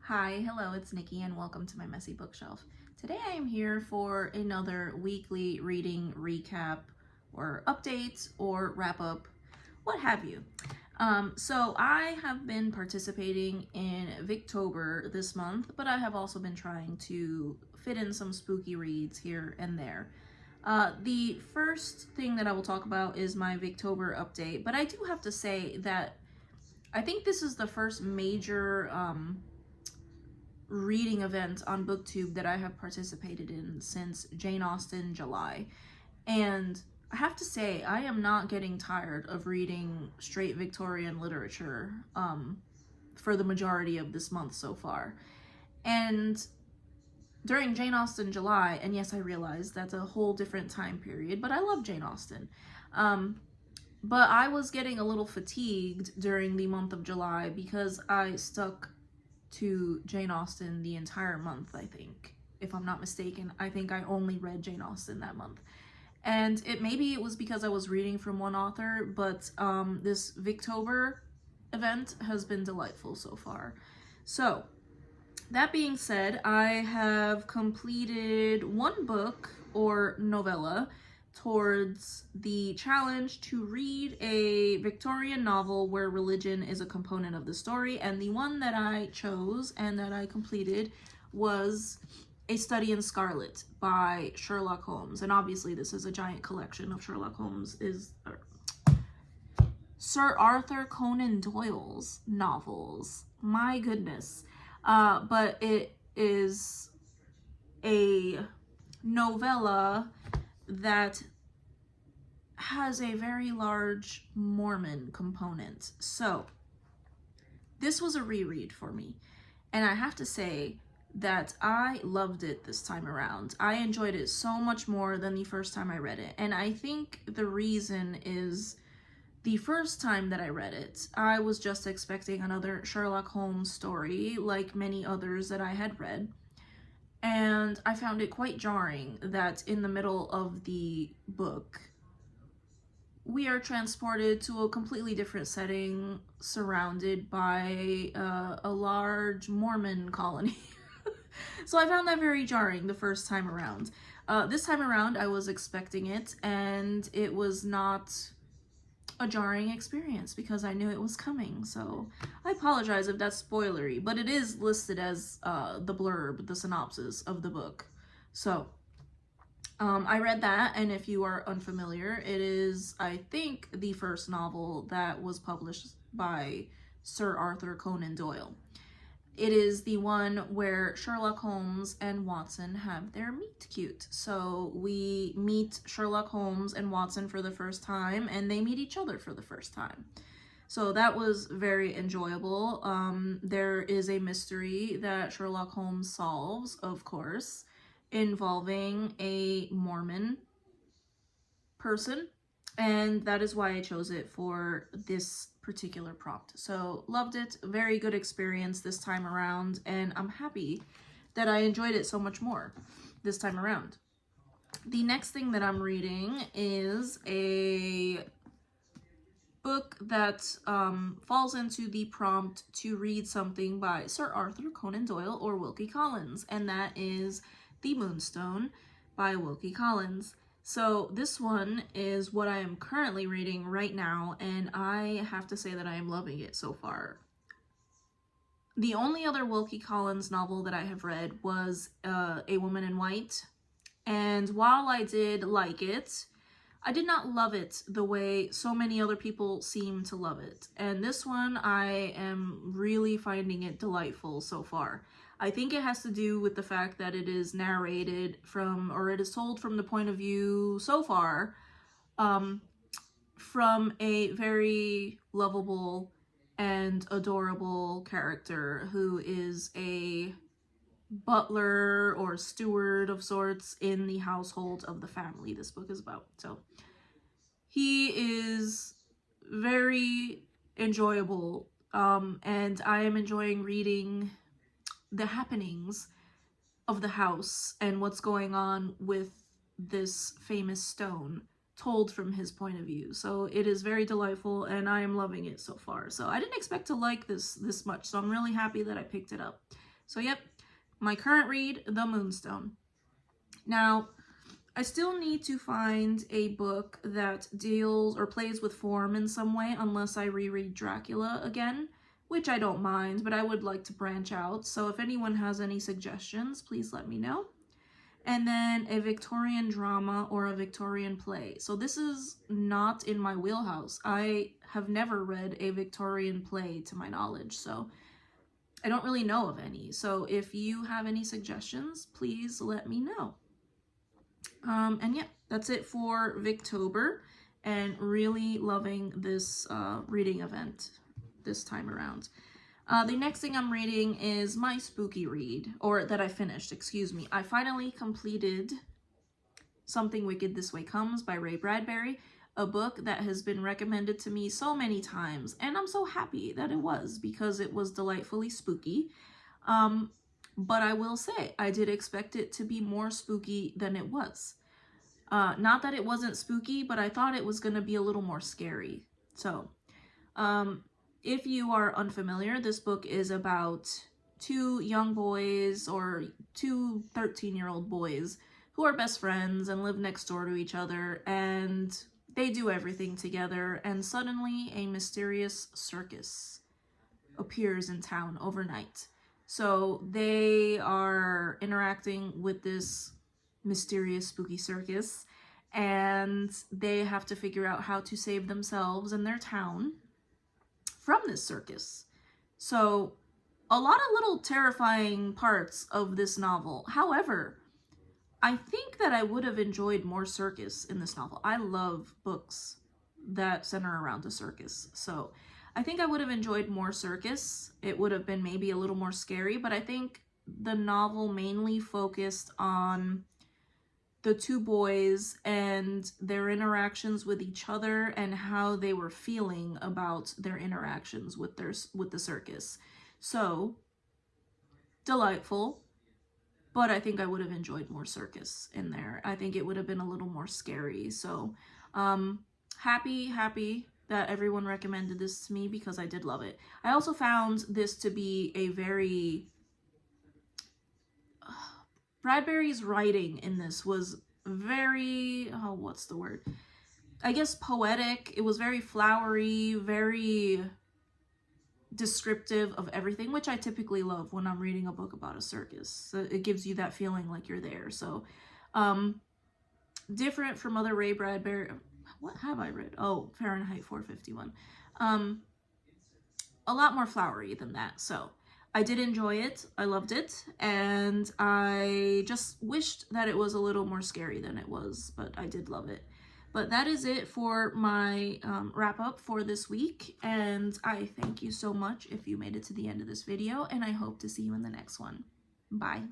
Hi, hello, it's Nikki and welcome to my messy bookshelf. Today I am here for another weekly reading recap or update or wrap up, what have you. So I have been participating in Victober this month, but I have also been trying to fit in some spooky reads here and there. The first thing that I will talk about is my Victober update, but I do have to say that I think this is the first major reading event on BookTube that I have participated in since Jane Austen July. And I have to say, I am not getting tired of reading straight Victorian literature for the majority of this month so far. And during Jane Austen July, and yes, I realize that's a whole different time period, but I love Jane Austen. But I was getting a little fatigued during the month of July because I stuck to Jane Austen the entire month, I think. If I'm not mistaken, I think I only read Jane Austen that month. And maybe it was because I was reading from one author, but this Victober event has been delightful so far. So, that being said, I have completed one book or novella towards the challenge to read a Victorian novel where religion is a component of the story, and the one that I chose and that I completed was A Study in Scarlet by Sherlock Holmes. And obviously this is a giant collection of Sherlock Holmes Sir Arthur Conan Doyle's novels. My goodness. But it is a novella that has a very large Mormon component. So, this was a reread for me. And I have to say that I loved it this time around. I enjoyed it so much more than the first time I read it. And I think the reason is the first time that I read it, I was just expecting another Sherlock Holmes story like many others that I had read. And I found it quite jarring that in the middle of the book, we are transported to a completely different setting surrounded by a large Mormon colony. So I found that very jarring the first time around. This time around, I was expecting it, and it was not a jarring experience because I knew it was coming. So I apologize if that's spoilery, but it is listed as the blurb, the synopsis of the book. So I read that, and if you are unfamiliar, it is, I think, the first novel that was published by Sir Arthur Conan Doyle. It is the one where Sherlock Holmes and Watson have their meet cute. So we meet Sherlock Holmes and Watson for the first time, and they meet each other for the first time. So that was very enjoyable. There is a mystery that Sherlock Holmes solves, of course, involving a Mormon person, and that is why I chose it for this particular prompt. So loved it, very good experience this time around, and I'm happy that I enjoyed it so much more this time around. The next thing that I'm reading is a book that falls into the prompt to read something by Sir Arthur Conan Doyle or Wilkie Collins, and that is The Moonstone by Wilkie Collins. So this one is what I am currently reading right now, and I have to say that I am loving it so far. The only other Wilkie Collins novel that I have read was A Woman in White, and while I did like it, I did not love it the way so many other people seem to love it. And this one, I am really finding it delightful so far. I think it has to do with the fact that it is narrated from, or it is told from the point of view so far, from a very lovable and adorable character who is a butler or steward of sorts in the household of the family this book is about. So he is very enjoyable, and I am enjoying reading the happenings of the house and what's going on with this famous stone told from his point of view. So it is very delightful, and I am loving it so far. So I didn't expect to like this much, so I'm really happy that I picked it up. So yep, my current read, The Moonstone. Now, I still need to find a book that deals or plays with form in some way, unless I reread Dracula again, which I don't mind, but I would like to branch out. So if anyone has any suggestions, please let me know. And then a Victorian drama or a Victorian play. So this is not in my wheelhouse. I have never read a Victorian play to my knowledge, so I don't really know of any. So if you have any suggestions, please let me know. And yeah, that's it for Victober, and really loving this reading event this time around. The next thing I'm reading is my spooky read, or that I finished, excuse me. I finally completed Something Wicked This Way Comes by Ray Bradbury, a book that has been recommended to me so many times, and I'm so happy that it was, because it was delightfully spooky. But I will say, I did expect it to be more spooky than it was. Not that it wasn't spooky, but I thought it was going to be a little more scary. So, if you are unfamiliar, this book is about two young boys, or two 13-year-old boys, who are best friends and live next door to each other, and they do everything together, and suddenly a mysterious circus appears in town overnight. So they are interacting with this mysterious spooky circus, and they have to figure out how to save themselves and their town from this circus. So a lot of little terrifying parts of this novel. However, I think that I would have enjoyed more circus in this novel. I love books that center around a circus, so I think I would have enjoyed more circus. It would have been maybe a little more scary, but I think the novel mainly focused on the two boys and their interactions with each other and how they were feeling about their interactions with the circus. So, delightful, but I think I would have enjoyed more circus in there. I think it would have been a little more scary. So, happy that everyone recommended this to me, because I did love it. I also found this to be a very... Bradbury's writing in this was very... what's the word? I guess poetic. It was very flowery, very descriptive of everything, which I typically love when I'm reading a book about a circus. So it gives you that feeling like you're there. So, different from other Ray Bradbury... What have I read? Oh, Fahrenheit 451. A lot more flowery than that. So I did enjoy it. I loved it. And I just wished that it was a little more scary than it was, but I did love it. But that is it for my wrap up for this week. And I thank you so much if you made it to the end of this video, and I hope to see you in the next one. Bye.